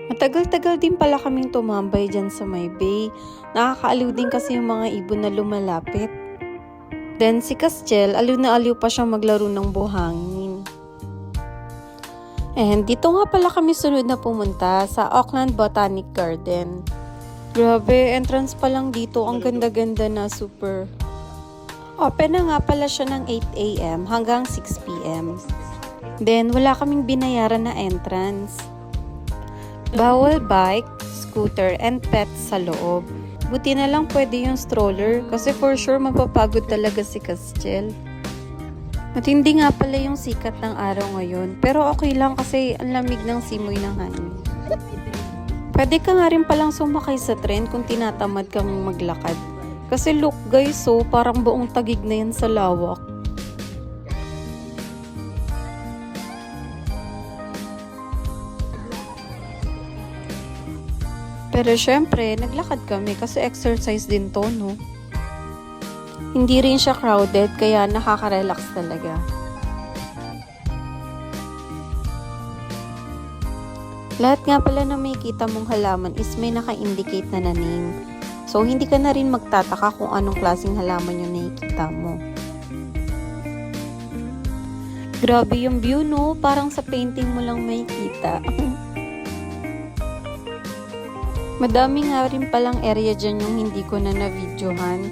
Matagal-tagal din pala kaming tumambay dyan sa may bay. Nakakaaliw din kasi yung mga ibon na lumalapit. Then si Castiel, aliw na aliw pa siyang maglaro ng buhangin. And dito nga pala kami sunod na pumunta sa Auckland Botanic Garden. Grabe, entrance pa lang dito, ang ganda-ganda na, super. Open na nga pala siya ng 8 AM hanggang 6 PM. Then wala kaming binayaran na entrance. Bawal bike, scooter, and pets sa loob. Buti na lang pwede yung stroller kasi for sure mapapagod talaga si Castiel. At hindi nga pala yung sikat ng araw ngayon, pero okay lang kasi ang lamig ng simoy ng hangin. Pwede ka nga rin palang sumakay sa tren kung tinatamad kang maglakad. Kasi look guys, so parang buong Taguig na yan sa lawak. Pero syempre, naglakad kami kasi exercise din to, no? Hindi rin siya crowded, kaya nakaka-relax talaga. Lahat nga pala na may kita mong halaman is may naka-indicate na name. So, hindi ka na rin magtataka kung anong klaseng halaman yung nakikita mo. Grabe yung view, no? Parang sa painting mo lang may kita. Madami nga rin palang area dyan yung hindi ko na na-videohan.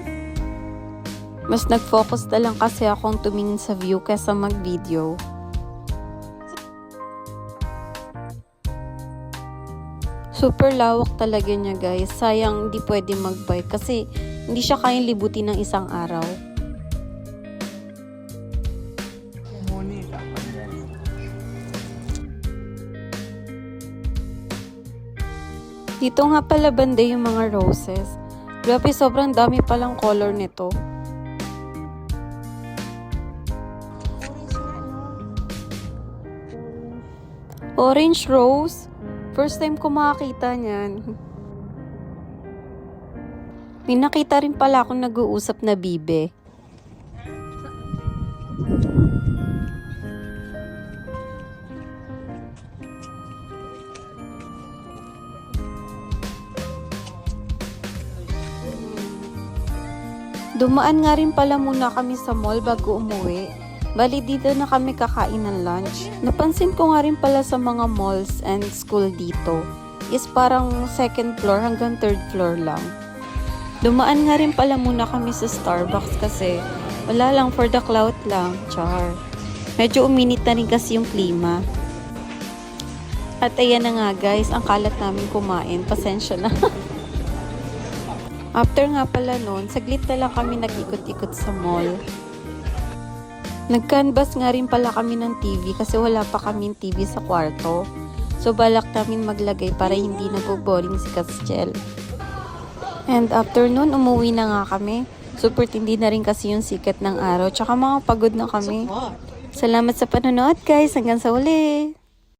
Mas nag-focus na lang kasi akong tumingin sa view kaysa mag-video. Super lawak talaga niya guys. Sayang hindi pwede mag-bike kasi hindi siya kayang libutin ng isang araw. Dito nga pala banda yung mga roses. Grabe, sobrang dami palang color nito. Orange rose? First time ko makakita niyan. May nakita rin pala akong nag-uusap na bibe. Dumaan nga rin pala muna kami sa mall bago umuwi. Bali dito na kami kakain ng lunch. Napansin ko nga rin pala sa mga malls and school dito is parang second floor hanggang third floor lang. Dumaan nga rin pala muna kami sa Starbucks kasi wala lang, for the clout lang. Char. Medyo uminit na rin kasi yung klima. At ayan na nga guys, ang kalat namin kumain. Pasensya na. After nga pala nun, saglit na lang kami nag-ikot-ikot sa mall. Nag-canvas nga rin pala kami ng TV kasi wala pa kaming TV sa kwarto. So balak namin maglagay para hindi naboboring si Castiel. And after nun, umuwi na nga kami. Super tindi na rin kasi yung sikat ng araw. Tsaka mga pagod na kami. Salamat sa panonood guys. Hanggang sa uli!